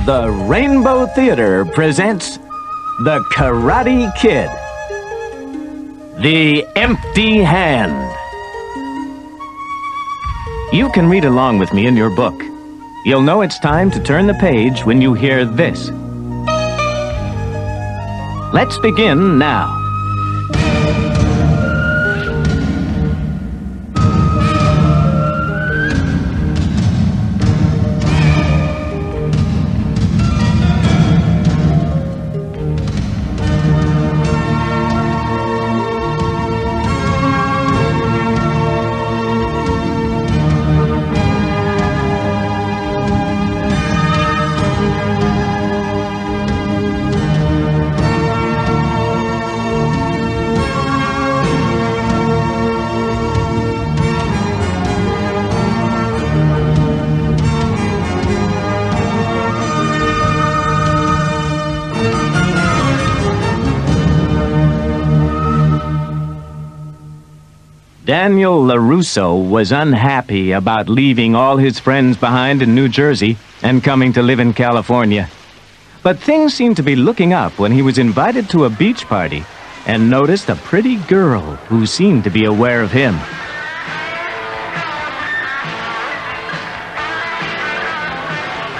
The Rainbow Theater presents The Karate Kid. The Empty Hand. You can read along with me in your book. You'll know it's time to turn the page when you hear this. Let's begin now. Daniel LaRusso was unhappy about leaving all his friends behind in New Jersey and coming to live in California. But things seemed to be looking up when he was invited to a beach party and noticed a pretty girl who seemed to be aware of him.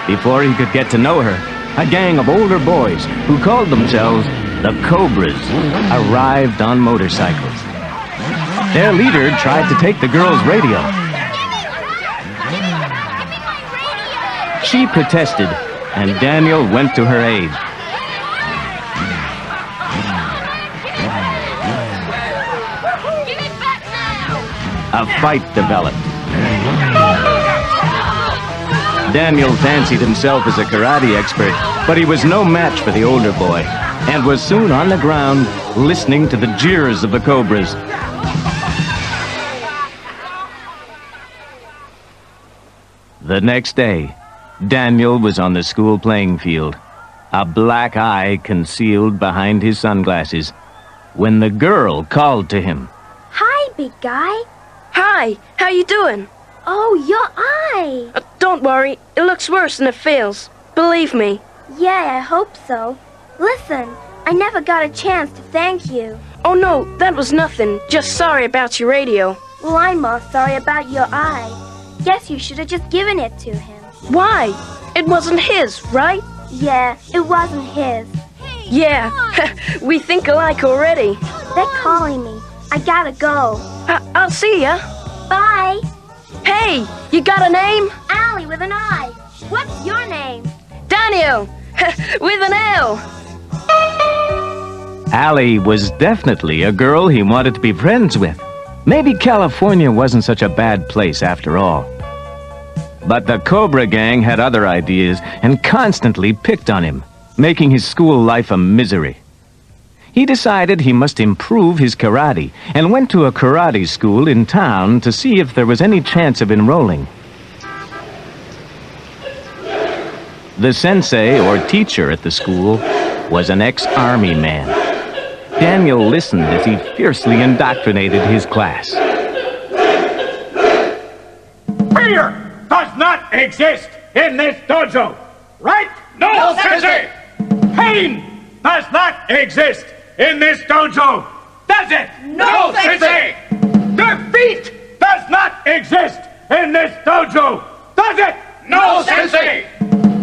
Before he could get to know her, a gang of older boys who called themselves the Cobras arrived on motorcycles. Their leader tried to take the girl's radio. She protested, and Daniel went to her aid. A fight developed. Daniel fancied himself as a karate expert, but he was no match for the older boy, and was soon on the ground listening to the jeers of the Cobras. The next day, Daniel was on the school playing field, a black eye concealed behind his sunglasses, when the girl called to him. Hi, big guy. Hi, how you doing? Oh, your eye. Don't worry, it looks worse than it feels. Believe me. Yeah, I hope so. Listen, I never got a chance to thank you. Oh no, that was nothing. Just sorry about your radio. Well, I'm more sorry about your eye. Guess you should have just given it to him. Why? It wasn't his, right? Yeah, it wasn't his. Yeah, we think alike already. They're calling me. I gotta go. I'll see ya. Bye. Hey, you got a name? Allie with an I. What's your name? Daniel, with an L. Allie was definitely a girl he wanted to be friends with. Maybe California wasn't such a bad place after all. But the Cobra gang had other ideas and constantly picked on him, making his school life a misery. He decided he must improve his karate and went to a karate school in town to see if there was any chance of enrolling. The sensei, or teacher at the school, was an ex-army man. Daniel listened as he fiercely indoctrinated his class. Fear does not exist in this dojo, right? No, Sensei! Pain does not exist in this dojo, does it? No, Sensei! Defeat does not exist in this dojo, does it? No, Sensei!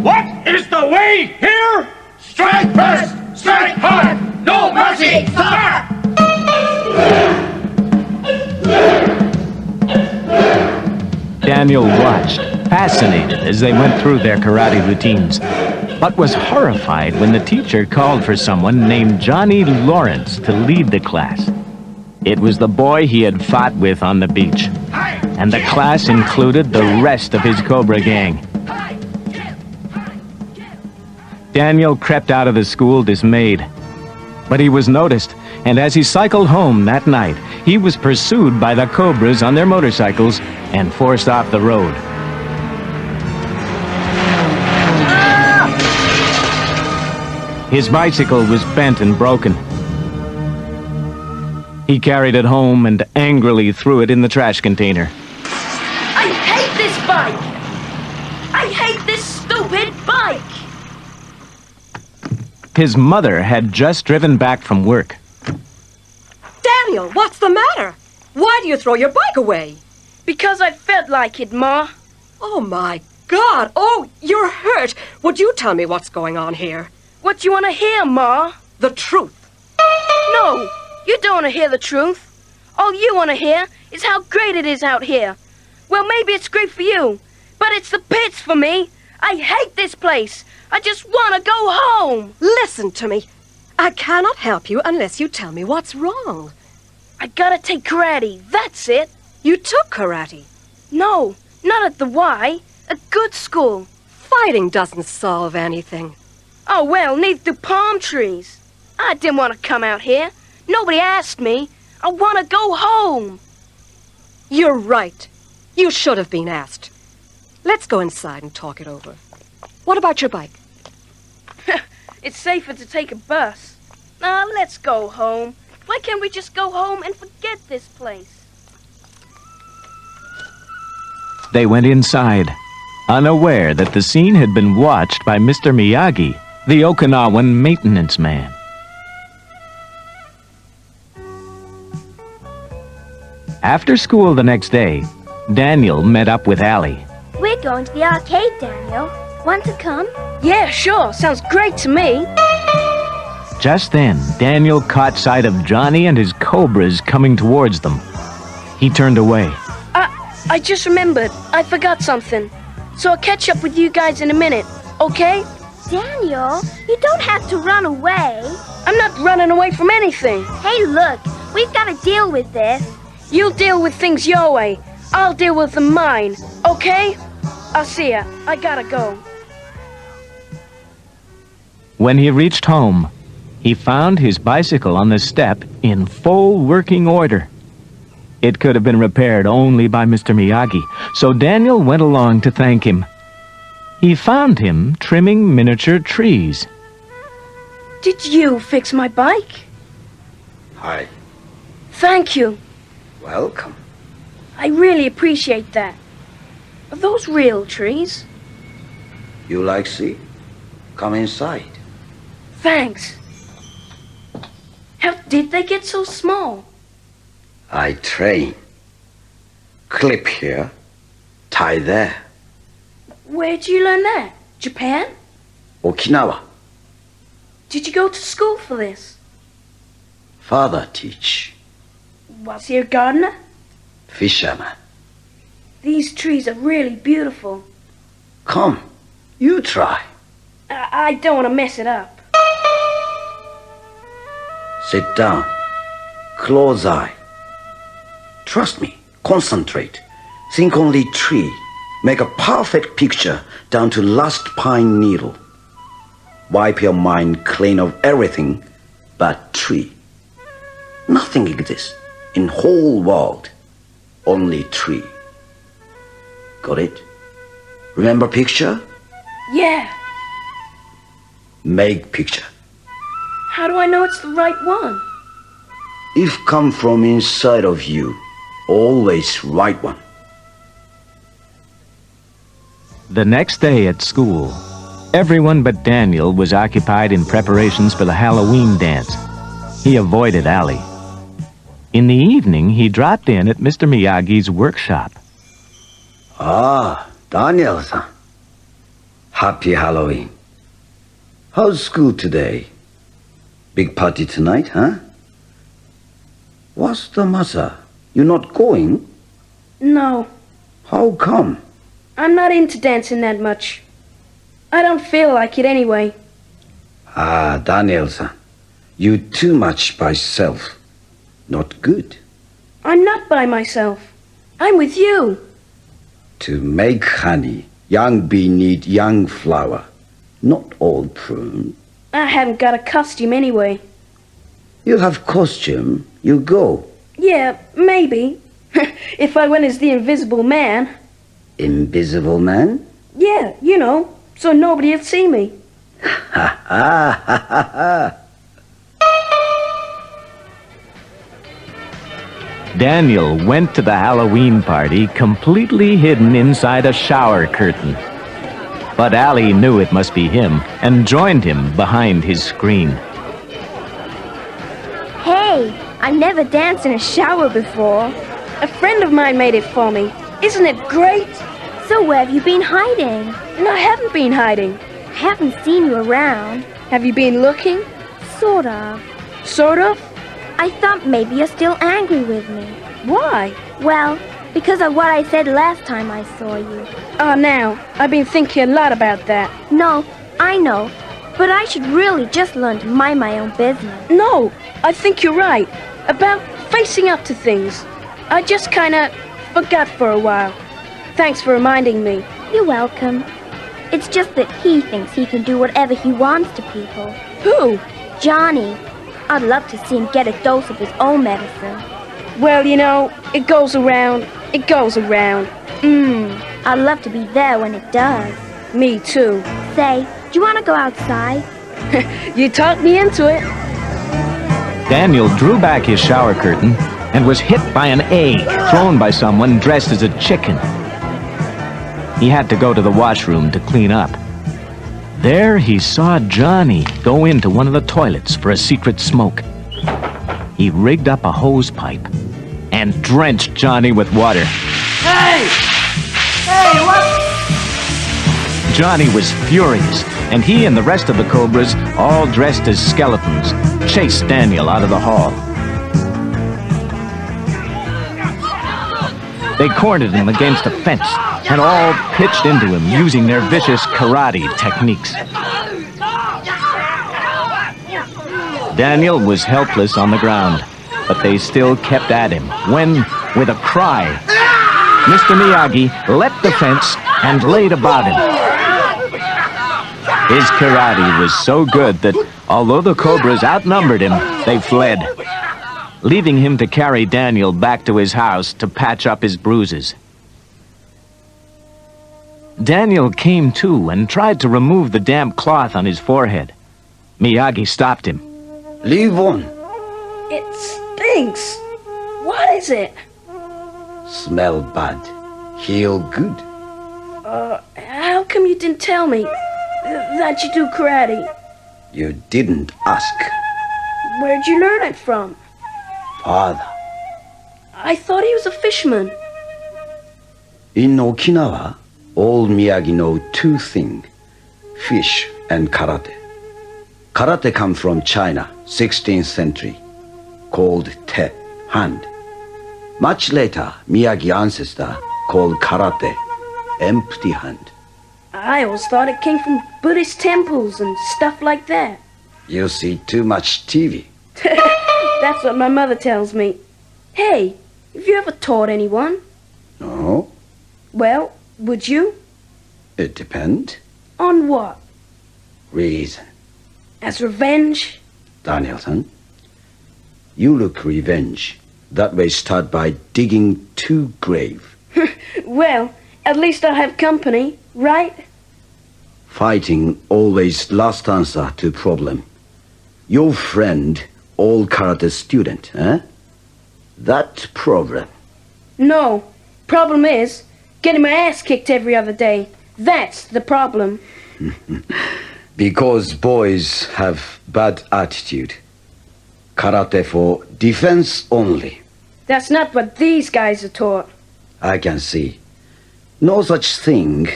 What is the way here? Strike first, strike hard, no mercy, sir! Daniel watched, fascinated, as they went through their karate routines, but was horrified when the teacher called for someone named Johnny Lawrence to lead the class. It was the boy he had fought with on the beach, and the class included the rest of his Cobra gang. Daniel crept out of the school dismayed, but he was noticed, and as he cycled home that night, he was pursued by the Cobras on their motorcycles and forced off the road. His bicycle was bent and broken. He carried it home and angrily threw it in the trash container. I hate this bike! I hate this stupid bike! His mother had just driven back from work. Daniel, what's the matter? Why do you throw your bike away? Because I felt like it, Ma. Oh, my God. Oh, you're hurt. Would you tell me what's going on here? What you want to hear, Ma? The truth. No, you don't want to hear the truth. All you want to hear is how great it is out here. Well, maybe it's great for you, but it's the pits for me. I hate this place. I just want to go home. Listen to me. I cannot help you unless you tell me what's wrong. I gotta take karate, that's it. You took karate. No, not at the Y. A good school. Fighting doesn't solve anything. Oh, well, neither do palm trees. I didn't want to come out here. Nobody asked me. I want to go home. You're right. You should have been asked. Let's go inside and talk it over. What about your bike? It's safer to take a bus. Now, let's go home. Why can't we just go home and forget this place? They went inside, unaware that the scene had been watched by Mr. Miyagi, the Okinawan maintenance man. After school the next day, Daniel met up with Allie. We're going to the arcade, Daniel. Want to come? Yeah, sure. Sounds great to me. Just then, Daniel caught sight of Johnny and his Cobras coming towards them. He turned away. I just remembered. I forgot something. So I'll catch up with you guys in a minute, okay? Daniel, you don't have to run away. I'm not running away from anything. Hey, look, we've got to deal with this. You'll deal with things your way. I'll deal with them mine, okay? I'll see ya. I gotta go. When he reached home, he found his bicycle on the step in full working order. It could have been repaired only by Mr. Miyagi, so Daniel went along to thank him. He found him trimming miniature trees. Did you fix my bike? Hi. Thank you. Welcome. I really appreciate that. Are those real trees? You like see? Come inside. Thanks. How did they get so small? I train. Clip here, tie there. Where'd you learn that? Japan? Okinawa. Did you go to school for this? Father teach. Was he a gardener? Fisherman. These trees are really beautiful. Come, you try. I don't want to mess it up. Sit down. Close eye. Trust me. Concentrate. Think only tree. Make a perfect picture down to last pine needle. Wipe your mind clean of everything but tree. Nothing exists in whole world. Only tree. Got it? Remember picture? Yeah. Make picture. How do I know it's the right one? If come from inside of you, always right one. The next day at school, everyone but Daniel was occupied in preparations for the Halloween dance. He avoided Allie. In the evening, he dropped in at Mr. Miyagi's workshop. Ah, Daniel-san. Happy Halloween. How's school today? Big party tonight, huh? What's the matter? You're not going? No, How come? I'm not into dancing that much. I don't feel like it anyway. Ah, Daniel-san. You too much by self. Not good. I'm not by myself. I'm with you. To make honey, young bee need young flower, not old prune. I haven't got a costume anyway. You have costume, you go. Yeah, maybe. If I went as the Invisible Man. Invisible man? Yeah, you know, so nobody'd see me. Ha ha ha ha ha. Daniel went to the Halloween party completely hidden inside a shower curtain. But Ali knew it must be him and joined him behind his screen. Hey, I never danced in a shower before. A friend of mine made it for me. Isn't it great? So where have you been hiding? And I haven't been hiding. I haven't seen you around. Have you been looking? Sort of. Sort of? I thought maybe you're still angry with me. Why? Well, because of what I said last time I saw you. Oh, now, I've been thinking a lot about that. No, I know. But I should really just learn to mind my own business. No, I think you're right. About facing up to things. I just kinda forgot for a while. Thanks for reminding me. You're welcome. It's just that he thinks he can do whatever he wants to people. Who? Johnny. I'd love to see him get a dose of his own medicine. Well, you know, it goes around, it goes around. I'd love to be there when it does. Me too. Say, do you want to go outside? You talked me into it. Daniel drew back his shower curtain and was hit by an egg thrown by someone dressed as a chicken. He had to go to the washroom to clean up. There he saw Johnny go into one of the toilets for a secret smoke. He rigged up a hose pipe and drenched Johnny with water. Hey! Hey, what? Johnny was furious, and he and the rest of the Cobras, all dressed as skeletons, chased Daniel out of the hall. They cornered him against a fence and all pitched into him using their vicious karate techniques. Daniel was helpless on the ground, but they still kept at him when, with a cry, Mr. Miyagi leapt the fence and laid about him. His karate was so good that, although the Cobras outnumbered him, they fled, leaving him to carry Daniel back to his house to patch up his bruises. Daniel came to and tried to remove the damp cloth on his forehead. Miyagi stopped him. Leave on. It stinks. What is it? Smell bad. Heal good. How come you didn't tell me that you do karate? You didn't ask. Where'd you learn it from? Father. I thought he was a fisherman. In Okinawa, all Miyagi know two things. Fish and karate. Karate come from China, 16th century. Called te, hand. Much later, Miyagi ancestor called karate, empty hand. I always thought it came from Buddhist temples and stuff like that. You see too much TV. That's what my mother tells me. Hey, have you ever taught anyone? No, Well, would you? it depends. On what? Reason. As revenge? Danielson, you look revenge. That way start by digging two grave. Well, at least I'll have company, right? Fighting always last answer to problem. Your friend, all karate student, eh? That problem. No. Problem is, getting my ass kicked every other day. That's the problem. Because boys have bad attitude. Karate for defense only. That's not what these guys are taught. I can see. No such thing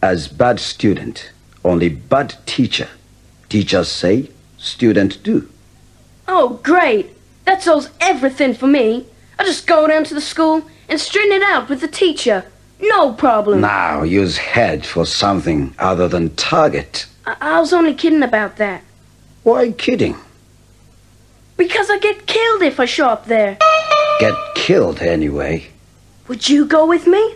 as bad student. Only bad teacher. Teachers say, student do. Oh, great. That solves everything for me. I'll just go down to the school and straighten it out with the teacher. No problem. Now use head for something other than target. I was only kidding about that. Why kidding? Because I get killed if I show up there. Get killed anyway. Would you go with me?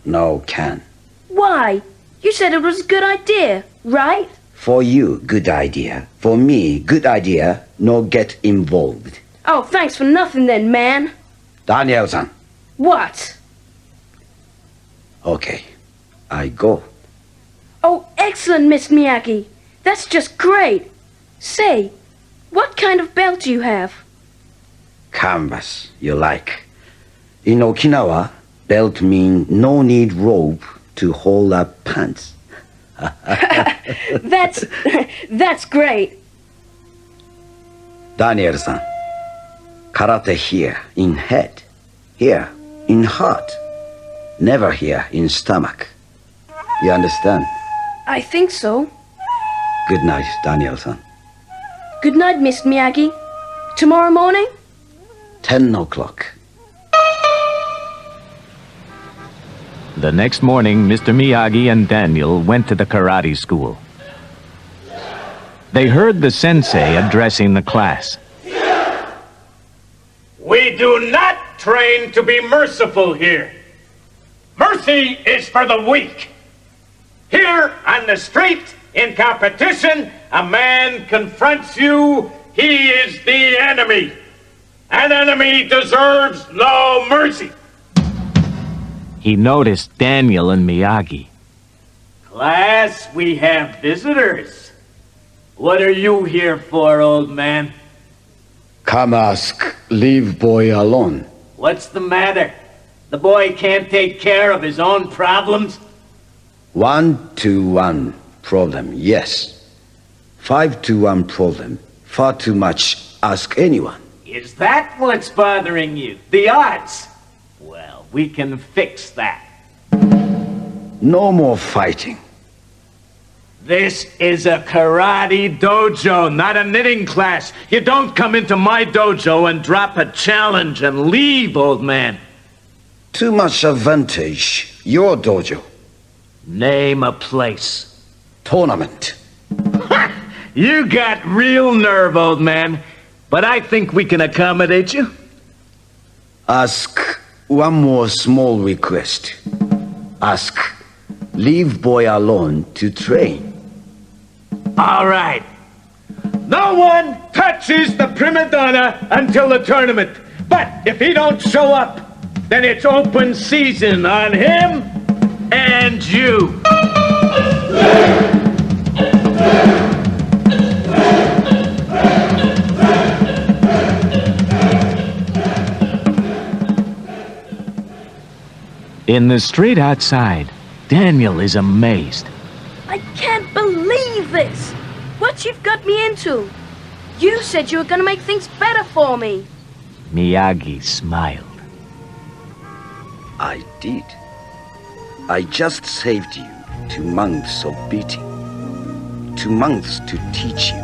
No can. Why? You said it was a good idea, right? For you, good idea. For me, good idea. No get involved. Oh, thanks for nothing then, man. Daniel-san. What? Okay, I go. Oh, excellent, Miss Miyagi. That's just great. Say, what kind of belt do you have? Canvas, you like. In Okinawa, belt mean no need rope to hold up pants. That's great. Daniel-san, karate here in head, here in heart, never here in stomach. You understand? I think so. Good night, Daniel-san. Good night, Miss Miyagi. Tomorrow morning? 10 o'clock. The next morning, Mr. Miyagi and Daniel went to the karate school. They heard the sensei addressing the class. We do not train to be merciful here. Mercy is for the weak. Here on the street, in competition, a man confronts you, he is the enemy. An enemy deserves no mercy. He noticed Daniel and Miyagi. Class, we have visitors. What are you here for, old man? Come ask, leave boy alone. What's the matter? The boy can't take care of his own problems? 1-to-1 problem, yes. 5-to-1 problem, far too much, ask anyone. Is that what's bothering you? The odds? Well, we can fix that. No more fighting. This is a karate dojo, not a knitting class. You don't come into my dojo and drop a challenge and leave, old man. Too much advantage, your dojo. Name a place. Tournament. You got real nerve, old man. But I think we can accommodate you. Ask one more small request. Ask, leave boy alone to train. All right. No one touches the prima donna until the tournament. But if he don't show up, then it's open season on him and you. In the street outside, Daniel is amazed. I can't believe this. What you've got me into. You said you were going to make things better for me. Miyagi smiled. I did. I just saved you 2 months of beating. 2 months to teach you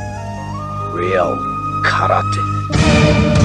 real karate.